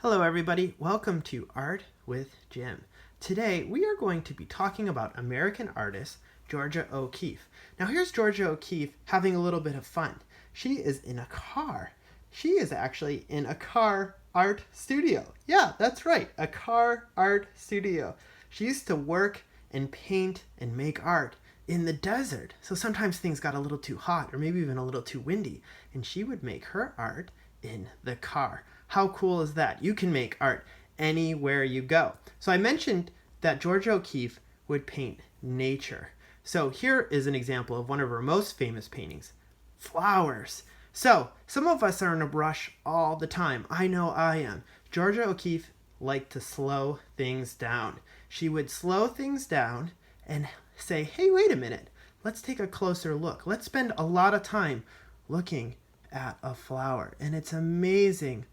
Hello everybody, welcome to Art with Jim. Today we are going to be talking about American artist Georgia O'Keeffe. Now here's Georgia O'Keeffe having a little bit of fun. She is in a car. She is actually in a car art studio. Yeah, that's right, a car art studio. She used to work and paint and make art in the desert. So sometimes things got a little too hot or maybe even a little too windy, and she would make her art in the car. How cool is that? You can make art anywhere you go. So I mentioned that Georgia O'Keeffe would paint nature. So here is an example of one of her most famous paintings, flowers. So some of us are in a rush all the time. I know I am. Georgia O'Keeffe liked to slow things down. She would slow things down and say, hey, wait a minute. Let's take a closer look. Let's spend a lot of time looking at a flower. And it's amazing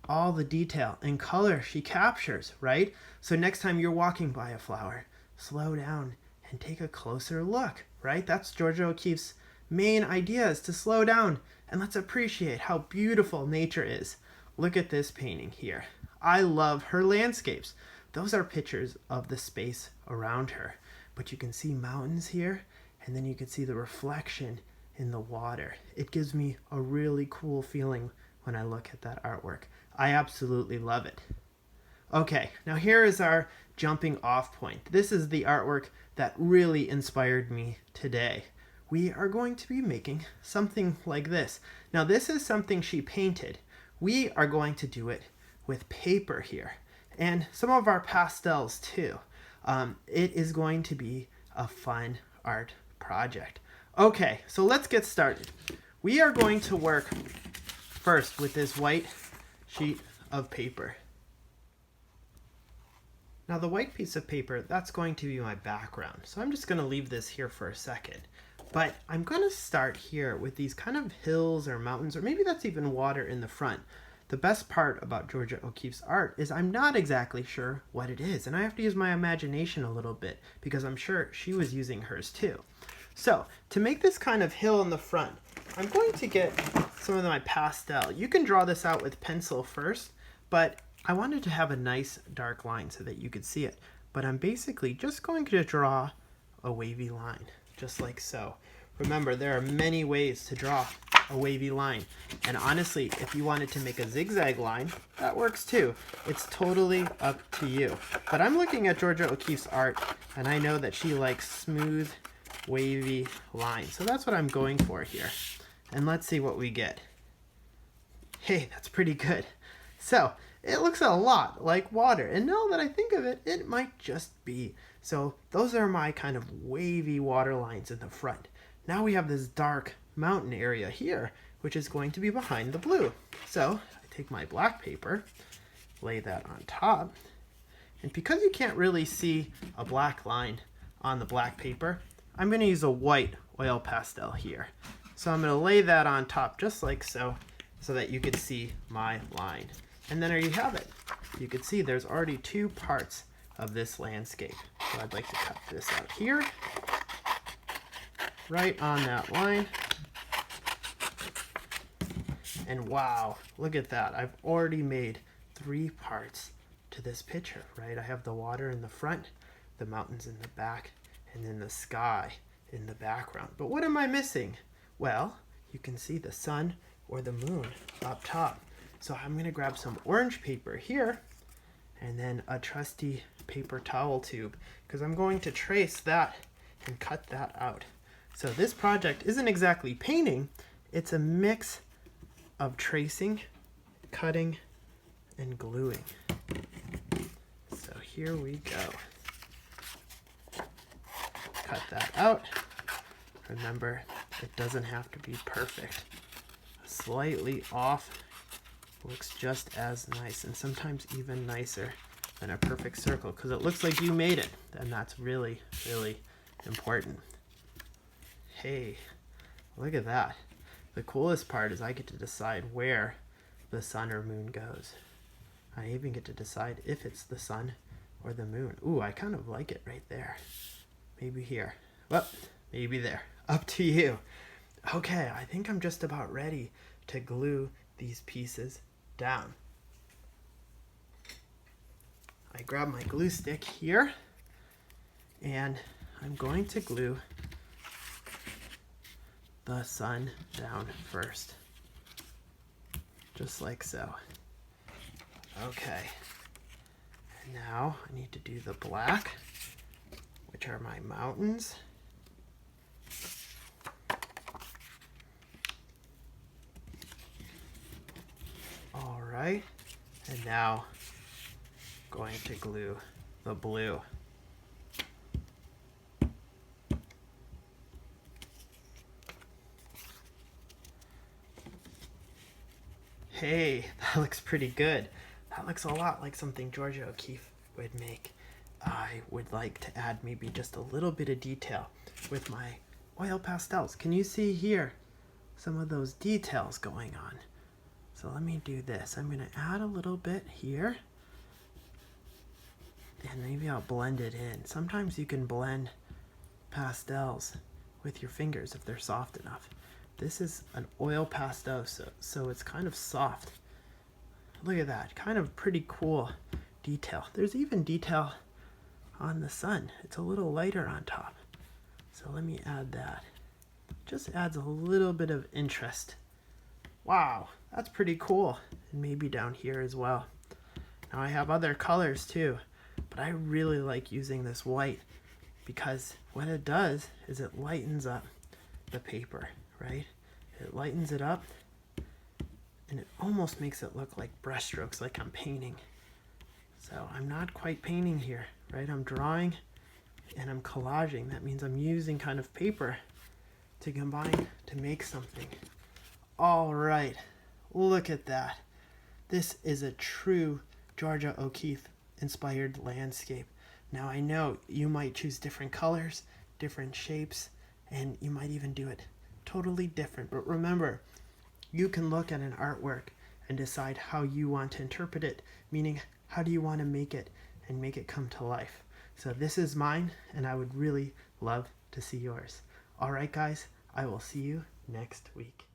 all the detail and color she captures, right? So next time you're walking by a flower, slow down and take a closer look, right? That's Georgia O'Keeffe's main idea, is to slow down and let's appreciate how beautiful nature is. Look at this painting here. I love her landscapes. Those are pictures of the space around her. But you can see mountains here, and then you can see the reflection in the water. It gives me a really cool feeling when I look at that artwork. I absolutely love it. Okay, now here is our jumping off point. This is the artwork that really inspired me today. We are going to be making something like this. Now this is something she painted. We are going to do it with paper here and some of our pastels too. It is going to be a fun art project. Okay, so let's get started. We are going to work first with this white sheet of paper. Now the white piece of paper, that's going to be my background. So I'm just going to leave this here for a second. But I'm going to start here with these kind of hills or mountains, or maybe that's even water in the front. The best part about Georgia O'Keeffe's art is I'm not exactly sure what it is. And I have to use my imagination a little bit because I'm sure she was using hers too. So to make this kind of hill in the front, I'm going to get some of my pastel. You can draw this out with pencil first, but I wanted to have a nice dark line so that you could see it. But I'm basically just going to draw a wavy line, just like so. Remember, there are many ways to draw a wavy line. And honestly, if you wanted to make a zigzag line, that works too. It's totally up to you. But I'm looking at Georgia O'Keeffe's art, and I know that she likes smooth, wavy lines. So that's what I'm going for here. And let's see what we get. Hey, that's pretty good. So it looks a lot like water. And now that I think of it, it might just be. So those are my kind of wavy water lines in the front. Now we have this dark mountain area here, which is going to be behind the blue. So I take my black paper, lay that on top. And because you can't really see a black line on the black paper, I'm going to use a white oil pastel here. So I'm going to lay that on top just like so, so that you could see my line. And then there you have it. You can see there's already two parts of this landscape. So I'd like to cut this out here, right on that line. And wow, look at that. I've already made 3 parts to this picture, right? I have the water in the front, the mountains in the back, and then the sky in the background. But what am I missing? Well, you can see the sun or the moon up top. So I'm going to grab some orange paper here and then a trusty paper towel tube because I'm going to trace that and cut that out. So this project isn't exactly painting, it's a mix of tracing, cutting, and gluing. So here we go. Cut that out. Remember, it doesn't have to be perfect. Slightly off looks just as nice, and sometimes even nicer than a perfect circle, because it looks like you made it, and that's really, really important. Hey, look at that. The coolest part is I get to decide where the sun or moon goes. I even get to decide if it's the sun or the moon. Ooh, I kind of like it right there. Maybe here. Well, maybe there. Up to you. Okay, I think I'm just about ready to glue these pieces down. grab my glue stick here, and I'm going to glue the sun down first, just like so. Okay, and now I need to do the black, which are my mountains. All right, and now going to glue the blue. Hey, that looks pretty good. That looks a lot like something Georgia O'Keeffe would make. I would like to add maybe just a little bit of detail with my oil pastels. Can you see here some of those details going on? So let me do this. I'm going to add a little bit here, and maybe I'll blend it in. Sometimes you can blend pastels with your fingers if they're soft enough. This is an oil pastel, so it's kind of soft. Look at that, kind of pretty cool detail. There's even detail on the sun. It's a little lighter on top. So let me add that. Just adds a little bit of interest. Wow, that's pretty cool. And maybe down here as well. Now I have other colors too, but I really like using this white because what it does is it lightens up the paper, right? It lightens it up and it almost makes it look like brushstrokes, like I'm painting. So I'm not quite painting here, right? I'm drawing and I'm collaging. That means I'm using kind of paper to combine to make something. All right, look at that. This is a true Georgia O'Keeffe inspired landscape. Now I know you might choose different colors, different shapes, and you might even do it totally different. But remember, you can look at an artwork and decide how you want to interpret it, meaning how do you want to make it and make it come to life. So this is mine, and I would really love to see yours. All right, guys, I will see you next week.